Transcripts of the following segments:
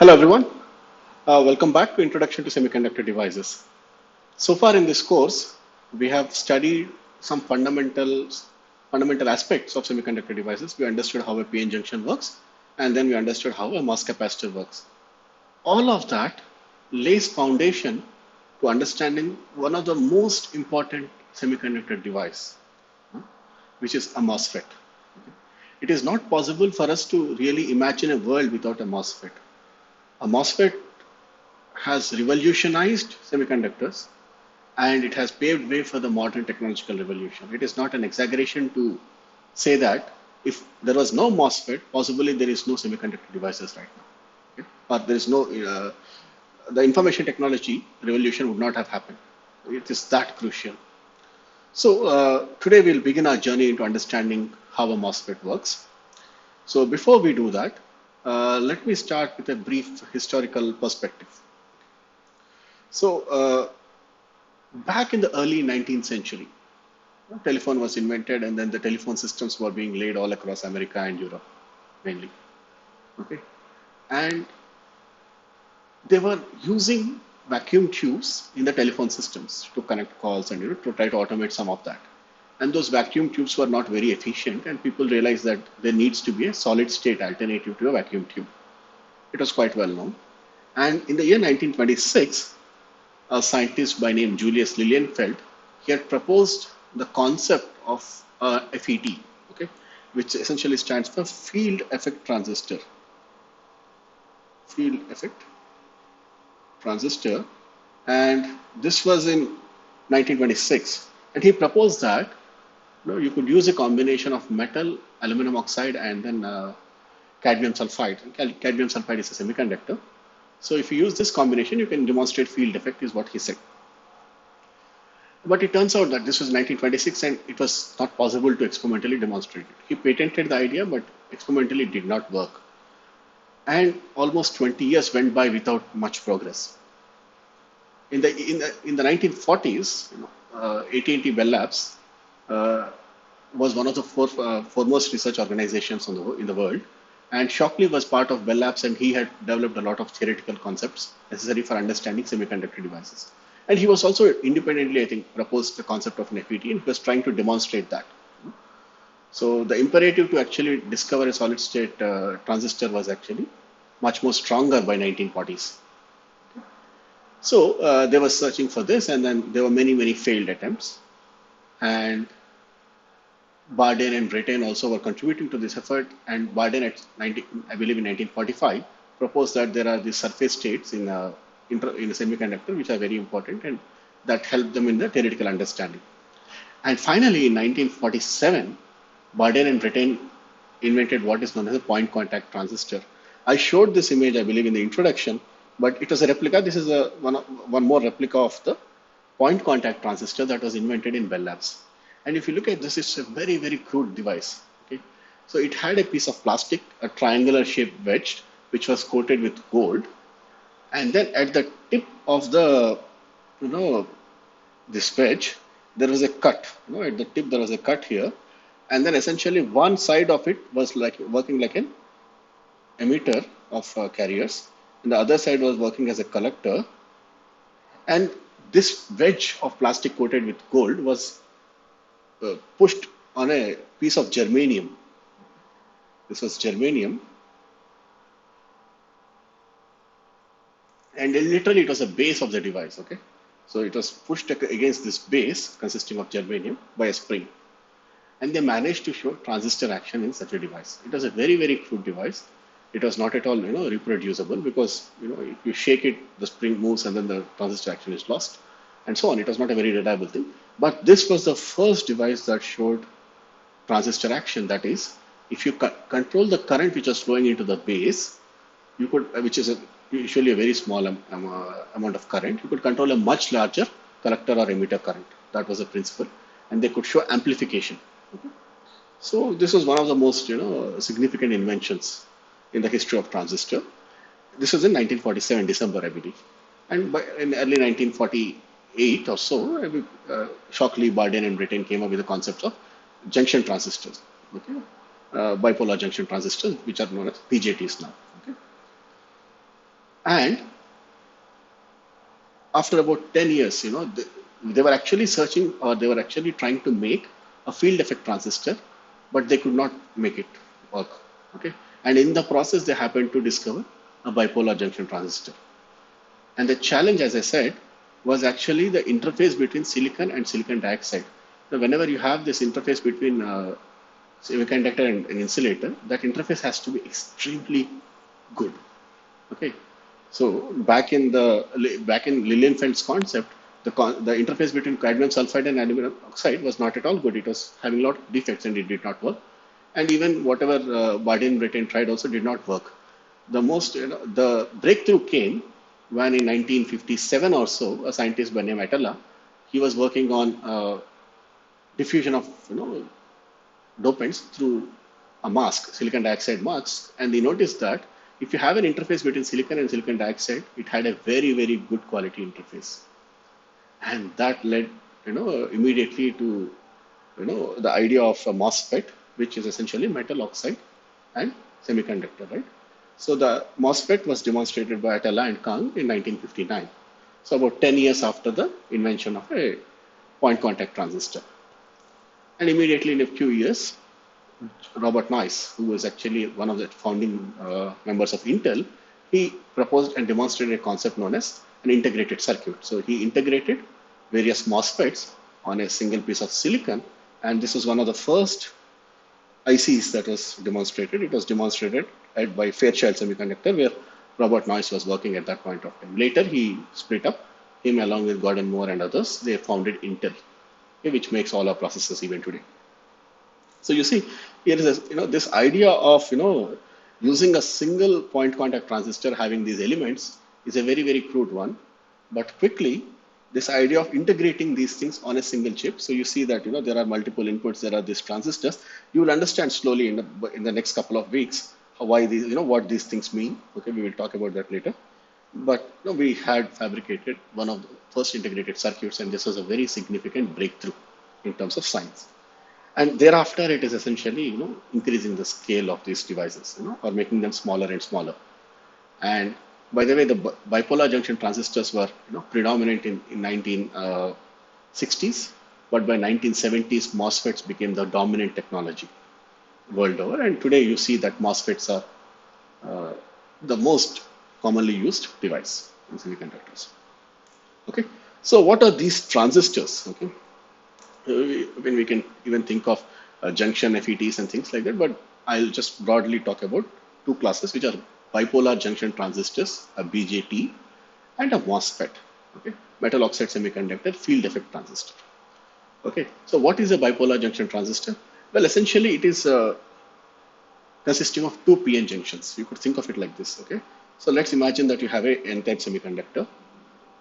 Hello everyone, welcome back to Introduction to Semiconductor Devices. So far in this course, we have studied some fundamental aspects of semiconductor devices. We understood how a PN junction works, and then we understood how a MOS capacitor works. All of that lays foundation to understanding one of the most important semiconductor device, which is a MOSFET. It is not possible for us to really imagine a world without a MOSFET. A MOSFET has revolutionized semiconductors and it has paved way for the modern technological revolution. It is not an exaggeration to say that if there was no MOSFET, possibly there is no semiconductor devices right now. Okay? Or there is no, the information technology revolution would not have happened. It is that crucial. So today we'll begin our journey into understanding how a MOSFET works. So before we do that, let me start with a brief historical perspective. So back in the early 19th century, telephone was invented and then the telephone systems were being laid all across America and Europe mainly. Okay. And they were using vacuum tubes in the telephone systems to connect calls and to try to automate some of that. And those vacuum tubes were not very efficient and people realized that there needs to be a solid state alternative to a vacuum tube. It was quite well known. And in the year 1926, a scientist by name Julius Lilienfeld, he had proposed the concept of FET, okay, which essentially stands for field effect transistor. Field effect transistor, and this was in 1926. And he proposed that you could use a combination of metal, aluminum oxide, and then cadmium sulfide. Cadmium sulfide is a semiconductor. So if you use this combination, you can demonstrate field effect, is what he said. But it turns out that this was 1926 and it was not possible to experimentally demonstrate it. He patented the idea, but experimentally it did not work. And almost 20 years went by without much progress. In the 1940s, AT&T Bell Labs was one of the foremost research organizations in the world. And Shockley was part of Bell Labs and he had developed a lot of theoretical concepts necessary for understanding semiconductor devices. And he was also independently, I think, proposed the concept of an FET and he was trying to demonstrate that. So the imperative to actually discover a solid state transistor was actually much more stronger by 1940s. So they were searching for this and then there were many failed attempts. And Bardeen and Brattain also were contributing to this effort, and Bardeen, I believe in 1945, proposed that there are these surface states in a semiconductor which are very important and that help them in the theoretical understanding. And finally, in 1947, Bardeen and Brattain invented what is known as a point contact transistor. I showed this image, I believe, in the introduction, but it was a replica. This is one more replica of the point contact transistor that was invented in Bell Labs. And if you look at this, it's a very crude device. Okay, so it had a piece of plastic, a triangular shaped wedge, which was coated with gold, and then at the tip of the this wedge, there was a cut. At the tip there was a cut here, and then essentially one side of it was like working like an emitter of carriers, and the other side was working as a collector. And this wedge of plastic coated with gold was pushed on a piece of germanium. This was germanium. And literally it was a base of the device, okay? So it was pushed against this base consisting of germanium by a spring. And they managed to show transistor action in such a device. It was a very crude device. It was not at all, reproducible because, if you shake it, the spring moves and then the transistor action is lost and so on. It was not a very reliable thing. But this was the first device that showed transistor action. That is, if you control the current which was flowing into the base, you could, which is usually a very small amount of current, you could control a much larger collector or emitter current. That was the principle. And they could show amplification. Okay. So this was one of the most significant inventions in the history of transistor. This was in 1947, December, I believe. And in early 1948 or so, Shockley, Bardeen, and Brattain came up with the concept of junction transistors, bipolar junction transistors, which are known as BJTs now. Okay. And after about 10 years, they were actually searching, or they were actually trying to make a field effect transistor, but they could not make it work. Okay. And in the process, they happened to discover a bipolar junction transistor. And the challenge, as I said, was actually the interface between silicon and silicon dioxide. So whenever you have this interface between semiconductor and an insulator, that interface has to be extremely good. Okay, so back in Lilienfeld's concept, the interface between cadmium sulfide and aluminum oxide was not at all good. It was having a lot of defects and it did not work. And even whatever Bardeen Britain tried also did not work. The breakthrough came when in 1957 or so, a scientist by name Atala, he was working on diffusion of dopants through a mask, silicon dioxide mask, and they noticed that if you have an interface between silicon and silicon dioxide, it had a very, very good quality interface. And that led, immediately to, the idea of a MOSFET, which is essentially metal oxide and semiconductor, right? So the MOSFET was demonstrated by Atala and Kang in 1959. So about 10 years after the invention of a point contact transistor. And immediately in a few years, Robert Noyce, who was actually one of the founding members of Intel, he proposed and demonstrated a concept known as an integrated circuit. So he integrated various MOSFETs on a single piece of silicon, and this was one of the first ICs that was demonstrated. It was demonstrated by Fairchild Semiconductor, where Robert Noyce was working at that point of time. Later, he split up. Him along with Gordon Moore and others, they founded Intel, okay, which makes all our processors even today. So you see, here is this idea of using a single point contact transistor having these elements is a very, very crude one, but quickly this idea of integrating these things on a single chip. So you see that there are multiple inputs, there are these transistors. You will understand slowly in the next couple of weeks why these what these things mean. Okay, we will talk about that later. But we had fabricated one of the first integrated circuits, and this was a very significant breakthrough in terms of science. And thereafter, it is essentially increasing the scale of these devices, or making them smaller and smaller. And by the way, the bipolar junction transistors were predominant in 1960s, but by 1970s, MOSFETs became the dominant technology world over. And today, you see that MOSFETs are the most commonly used device in semiconductors. Okay, so what are these transistors? Okay, when we can even think of junction FETs and things like that, but I'll just broadly talk about two classes, which are bipolar junction transistors, a BJT, and a MOSFET. Okay, metal oxide semiconductor field effect transistor. Okay, so what is a bipolar junction transistor? Well, essentially, it is consisting of two PN junctions. You could think of it like this. Okay, so let's imagine that you have a N-type semiconductor.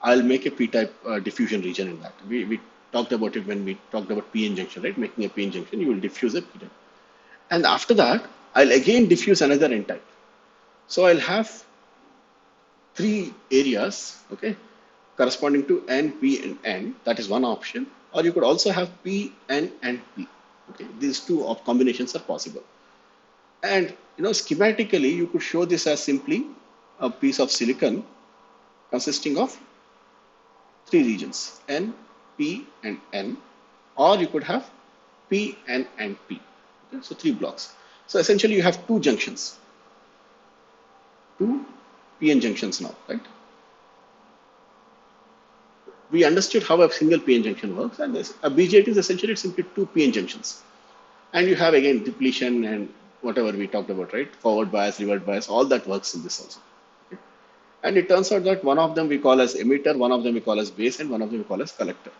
I'll make a P-type diffusion region in that. We talked about it when we talked about PN junction, right? Making a PN junction, you will diffuse a P-type. And after that, I'll again diffuse another N-type. So I'll have three areas, okay, corresponding to N, P, and N. That is one option. Or you could also have P, N, and P. Okay, these two combinations are possible. And schematically, you could show this as simply a piece of silicon consisting of three regions, N, P, and N, or you could have P, N, and P. Okay, so three blocks. So essentially, you have two junctions, two PN junctions now, right? We understood how a single PN junction works, and a BJT is essentially simply two PN junctions. And you have again depletion and whatever we talked about, right? Forward bias, reverse bias, all that works in this also. Okay? And it turns out that one of them we call as emitter, one of them we call as base, and one of them we call as collector.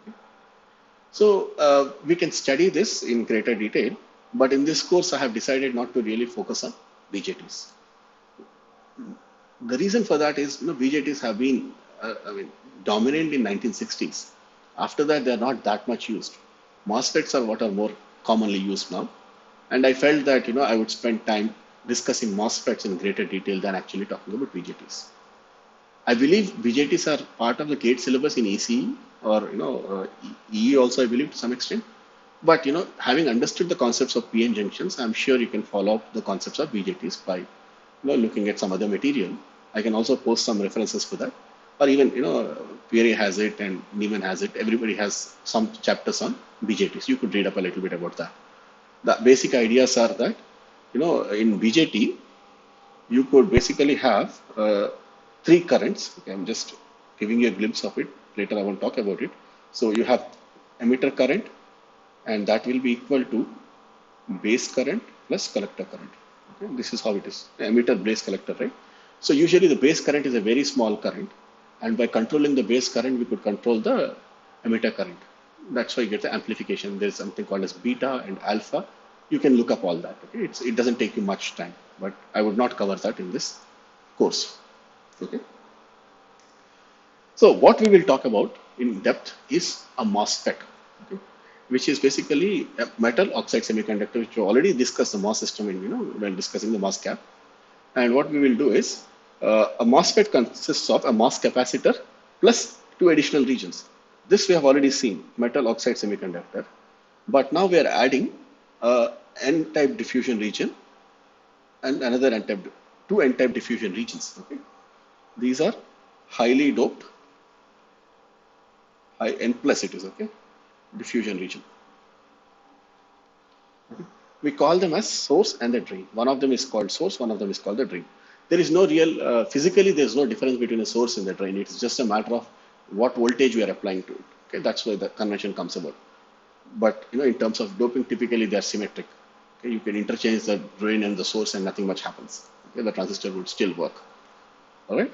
Okay? So we can study this in greater detail, but in this course I have decided not to really focus on BJTs. The reason for that is, BJTs have been dominant in 1960s. After that, they are not that much used. MOSFETs are what are more commonly used now. And I felt that, I would spend time discussing MOSFETs in greater detail than actually talking about BJTs. I believe BJTs are part of the GATE syllabus in ECE or, EE also, I believe, to some extent. But, having understood the concepts of PN junctions, I'm sure you can follow up the concepts of BJTs by, looking at some other material I can also post some references for that. Or even, Pierre has it and Neiman has it. Everybody has some chapters on BJTs. You could read up a little bit about that. The basic ideas are that, in BJT, you could basically have three currents. Okay, I'm just giving you a glimpse of it. Later I will talk about it. So you have emitter current, and that will be equal to base current plus collector current. Okay, this is how it is. Emitter, base, collector, right? So usually the base current is a very small current, and by controlling the base current, we could control the emitter current. That's why you get the amplification. There's something called as beta and alpha. You can look up all that. Okay, it doesn't take you much time, but I would not cover that in this course. Okay. So what we will talk about in depth is a MOSFET, okay, which is basically a metal oxide semiconductor, which we already discussed the MOS system in, when discussing the MOS cap. And what we will do is a MOSFET consists of a MOS capacitor plus two additional regions. This we have already seen, metal oxide semiconductor. But now we are adding a N-type diffusion region and another N-type, two N-type diffusion regions. Okay, these are highly doped, high N plus it is, okay, diffusion region. Okay. We call them as source and the drain. One of them is called source, one of them is called the drain. There is no real, physically there is no difference between a source and the drain. It's just a matter of what voltage we are applying to it. Okay, that's where the convention comes about. But in terms of doping, typically they are symmetric. Okay, you can interchange the drain and the source and nothing much happens. Okay, the transistor would still work. All right,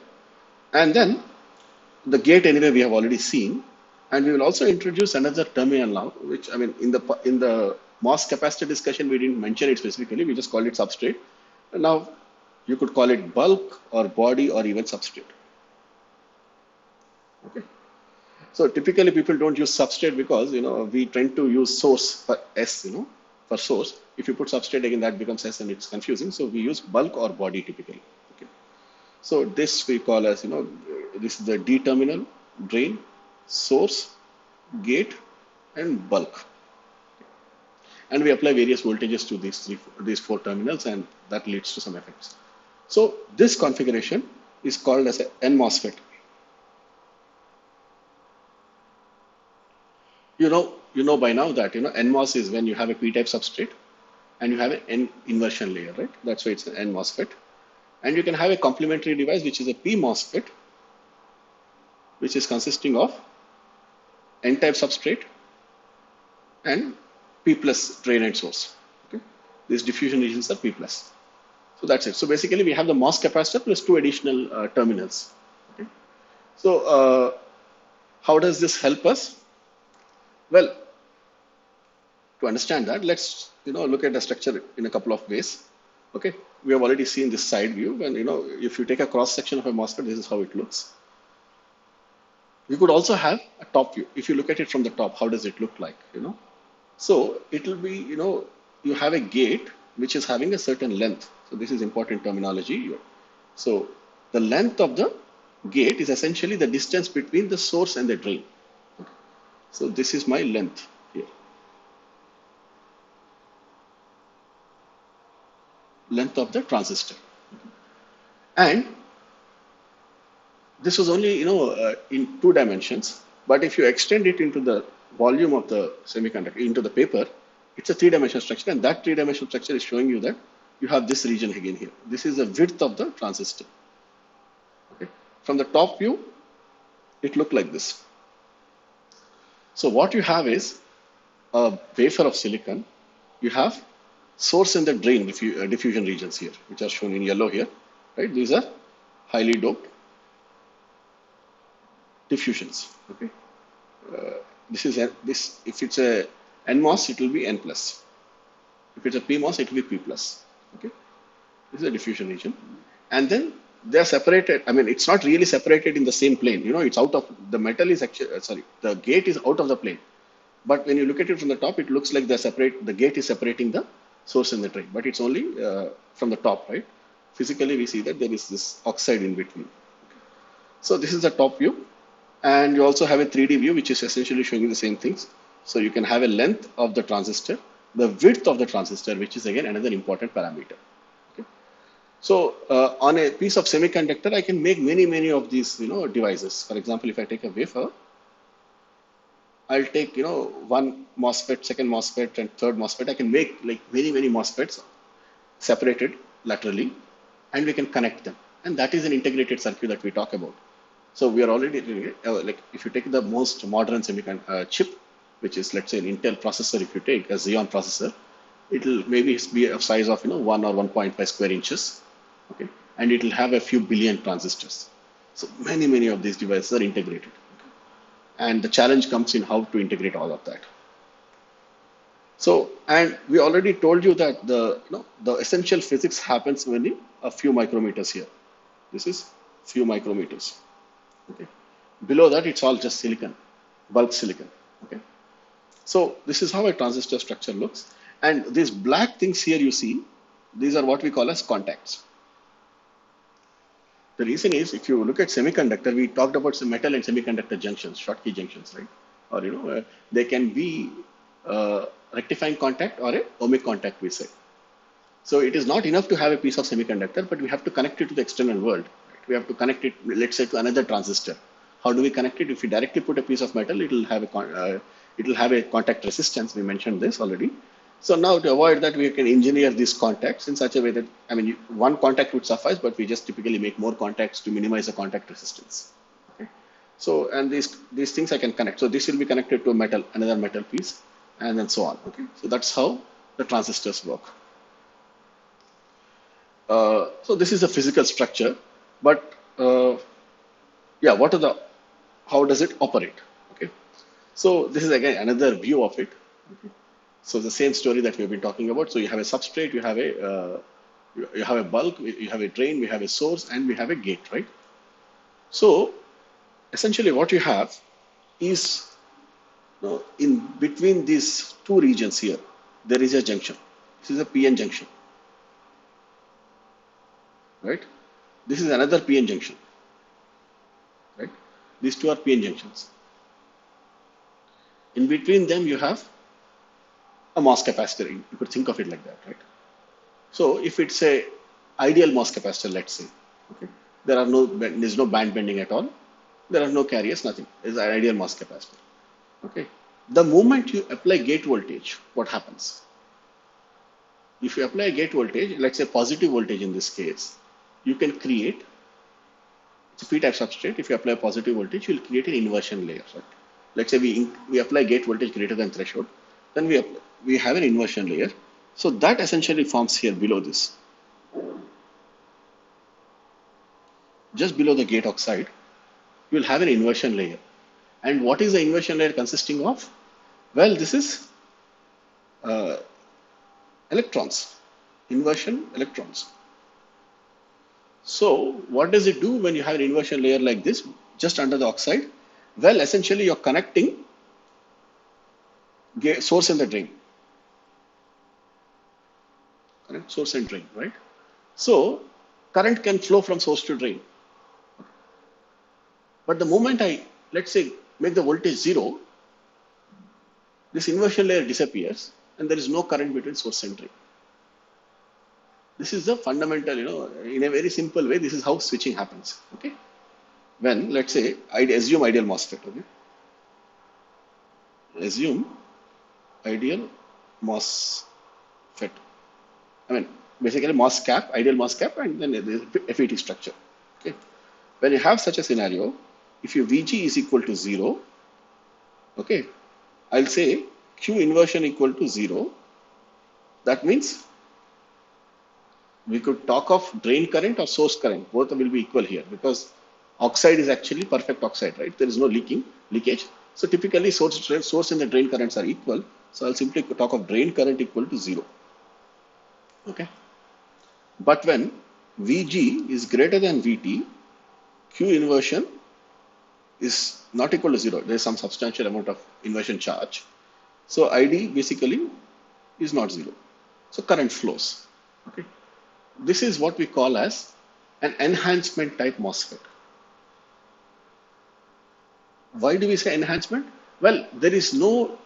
and then the gate anyway we have already seen, and we will also introduce another terminal now, which in the MOS capacitor discussion we didn't mention it specifically. We just called it substrate. And now you could call it bulk or body or even substrate. Okay. So typically people don't use substrate because we tend to use source for S, for source. If you put substrate again, that becomes S and it's confusing. So we use bulk or body typically. Okay. So this we call as this is the D terminal, drain, source, gate, and bulk. And we apply various voltages to these four terminals, and that leads to some effects. So this configuration is called as an N-MOSFET. You know by now that NMOS is when you have a P-type substrate and you have an N inversion layer, right? That's why it's an N-MOSFET. And you can have a complementary device which is a P-MOSFET, which is consisting of N-type substrate and P plus drain and source. Okay, these diffusion regions are P plus. So that's it. So basically we have the MOS capacitor plus two additional terminals. Okay, so how does this help us? Well, to understand that, let's look at the structure in a couple of ways. Okay, we have already seen this side view, and if you take a cross section of a MOSFET, this is how it looks. We could also have a top view. If you look at it from the top, how does it look like? So it will be you have a gate which is having a certain length. So this is important terminology. So the length of the gate is essentially the distance between the source and the drain. So this is my length here. Length of the transistor. And this was only, in 2 dimensions. But if you extend it into the volume of the semiconductor, into the paper, it's a 3-dimensional structure. And that 3-dimensional structure is showing you that you have this region again here. This is the width of the transistor. Okay. From the top view, it looked like this. So what you have is a wafer of silicon. You have source and the drain diffusion regions here, which are shown in yellow here. Right? These are highly doped diffusions. Okay. If it's a NMOS, it will be N plus. If it's a PMOS, it will be P plus. Okay. This is a diffusion region, and then they are separated. It's not really separated in the same plane. It's out of the metal is actually the gate is out of the plane. But when you look at it from the top, it looks like the gate is separating the source and the drain. But it's only from the top, right? Physically, we see that there is this oxide in between. Okay. So this is the top view, and you also have a 3D view, which is essentially showing you the same things. So you can have a length of the transistor, the width of the transistor, which is again another important parameter. Okay. So on a piece of semiconductor, I can make many of these, devices. For example, if I take a wafer, I'll take, one MOSFET, second MOSFET, and third MOSFET. I can make like many MOSFETs separated laterally, and we can connect them. And that is an integrated circuit that we talk about. So we are already doing it. Like if you take the most modern semiconductor chip, which is let's say an Intel processor, if you take a Xeon processor, it'll maybe be a size of 1 or 1.5 square inches, okay, and it'll have a few billion transistors. So many of these devices are integrated, and the challenge comes in how to integrate all of that. So, and we already told you that the essential physics happens within a few micrometers here. This is few micrometers. Okay. Below that, it's all just silicon, bulk silicon. Okay. So this is how a transistor structure looks. And these black things here you see, these are what we call as contacts. The reason is, if you look at semiconductor, we talked about some metal and semiconductor junctions, Schottky junctions, right? Or they can be rectifying contact or a ohmic contact, we say. So it is not enough to have a piece of semiconductor, but we have to connect it to the external world. Right? We have to connect it, let's say, to another transistor. How do we connect it? If we directly put a piece of metal, it will have a contact resistance. We mentioned this already. So now to avoid that, we can engineer these contacts in such a way that, I mean, one contact would suffice, but we just typically make more contacts to minimize the contact resistance. Okay. So, and these things I can connect. So this will be connected to a metal, another metal piece, and then so on. Okay. So that's how the transistors work. So this is a physical structure, but yeah, how does it operate? Okay. So this is again another view of it. Okay. So the same story that we've been talking about. So you have a substrate, you have a bulk, you have a drain, we have a source, and we have a gate, right? So essentially what you have is, in between these two regions here, there is a junction. This is a PN junction, right? This is another PN junction, right? These two are PN junctions. In between them, you have a MOS capacitor. You could think of it like that, right? So if it's a ideal MOS capacitor, let's say, okay, there's no band bending at all. There are no carriers, nothing. It's an ideal MOS capacitor. Okay. The moment you apply gate voltage, what happens? If you apply a gate voltage, let's say positive voltage in this case, you can create, it's a p-type substrate. If you apply positive voltage, you'll create an inversion layer. Right? Let's say we apply gate voltage greater than threshold, then we have an inversion layer. So that essentially forms here below this. Just below the gate oxide, you will have an inversion layer. And what is the inversion layer consisting of? Well, this is electrons, inversion electrons. So what does it do when you have an inversion layer like this just under the oxide? Well, essentially you're connecting source and the drain. Correct? Source and drain, right? So current can flow from source to drain. But the moment let's say, make the voltage 0, this inversion layer disappears and there is no current between source and drain. This is the fundamental, in a very simple way, this is how switching happens. Okay. When, let's say, I assume ideal MOSFET. Okay. Assume ideal MOSFET. I mean, basically MOS cap, ideal MOS cap, and then the FET structure. Okay. When you have such a scenario, if your VG is equal to 0, okay, I'll say Q inversion equal to 0. That means we could talk of drain current or source current. Both will be equal here because oxide is actually perfect oxide, right? There is no leakage. So typically source and the drain currents are equal. So I'll simply talk of drain current equal to 0. Okay. But when VG is greater than VT, Q inversion is not equal to 0. There is some substantial amount of inversion charge. So ID basically is not 0. So current flows. Okay. This is what we call as an enhancement type MOSFET. Why do we say enhancement? Well, there is no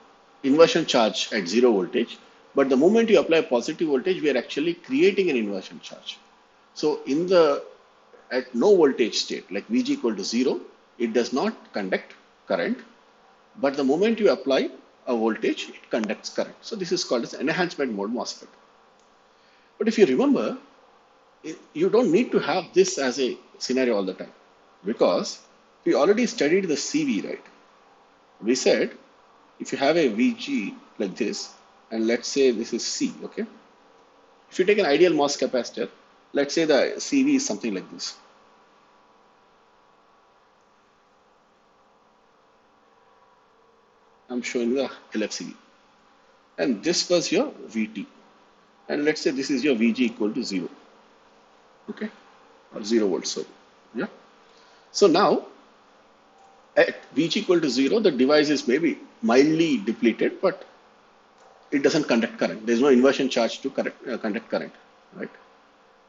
inversion charge at 0 voltage, but the moment you apply positive voltage, we are actually creating an inversion charge. So at no voltage state, like Vg equal to 0, it does not conduct current. But the moment you apply a voltage, it conducts current. So this is called as enhancement mode MOSFET. But if you remember, you don't need to have this as a scenario all the time, because we already studied the CV, right? We said if you have a VG like this, and let's say this is C, okay? If you take an ideal MOS capacitor, let's say the CV is something like this. I'm showing the LFCV. And this was your VT. And let's say this is your VG equal to 0, okay? Or 0 volts, so yeah. So now at VG equal to 0, the device is maybe mildly depleted, but it doesn't conduct current. There's no inversion charge to conduct current, right?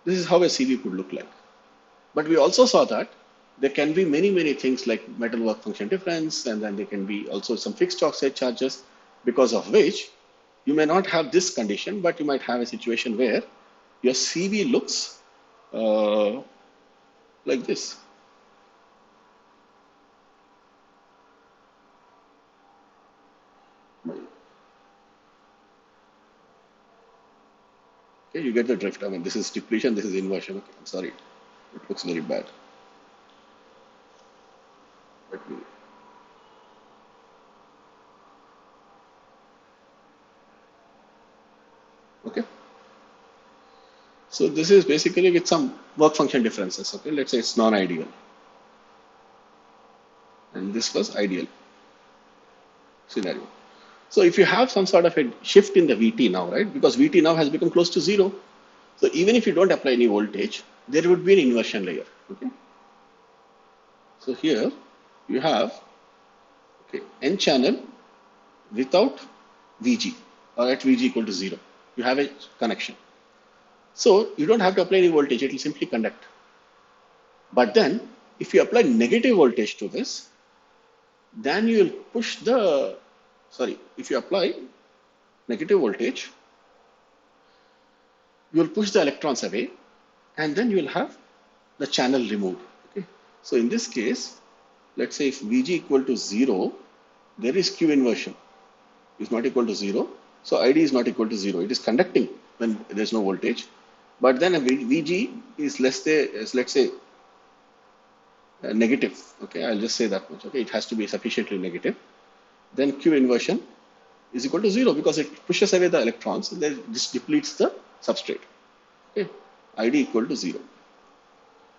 This is how a CV could look like. But we also saw that there can be many things like metal work function difference, and then there can be also some fixed oxide charges, because of which you may not have this condition, but you might have a situation where your CV looks like this. Okay, you get the drift. I mean, this is depletion, this is inversion. Okay, I'm sorry, it looks very bad. Let me. Okay. So this is basically with some work function differences. Okay, let's say it's non-ideal, and this was ideal scenario. So if you have some sort of a shift in the VT now, right? Because VT now has become close to 0. So even if you don't apply any voltage, there would be an inversion layer. Okay. So here you have, okay, N channel without VG, or at VG equal to 0. You have a connection. So you don't have to apply any voltage, it will simply conduct. But then if you apply negative voltage to this, then you will push the, if you apply negative voltage, you will push the electrons away, and then you will have the channel removed. Okay. So in this case, let's say if Vg equal to 0, there is Q inversion is not equal to 0. So ID is not equal to 0. It is conducting when there's no voltage. But then a Vg is let's say negative. Okay, I'll just say that much. Okay, it has to be sufficiently negative. Then Q inversion is equal to 0, because it pushes away the electrons, and then this depletes the substrate. Okay, ID equal to 0.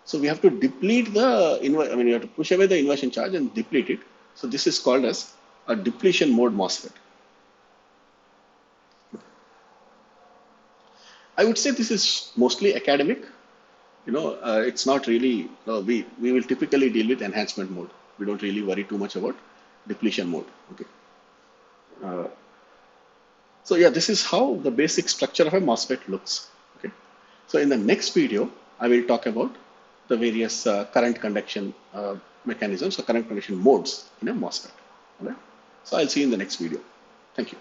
So we have to deplete the you have to push away the inversion charge and deplete it. So this is called as a depletion mode MOSFET. I would say this is mostly academic. It's not really. We will typically deal with enhancement mode. We don't really worry too much about depletion mode. Okay. So yeah, this is how the basic structure of a MOSFET looks. Okay. So in the next video, I will talk about the various current conduction mechanisms or current conduction modes in a MOSFET. All right. So I'll see you in the next video. Thank you.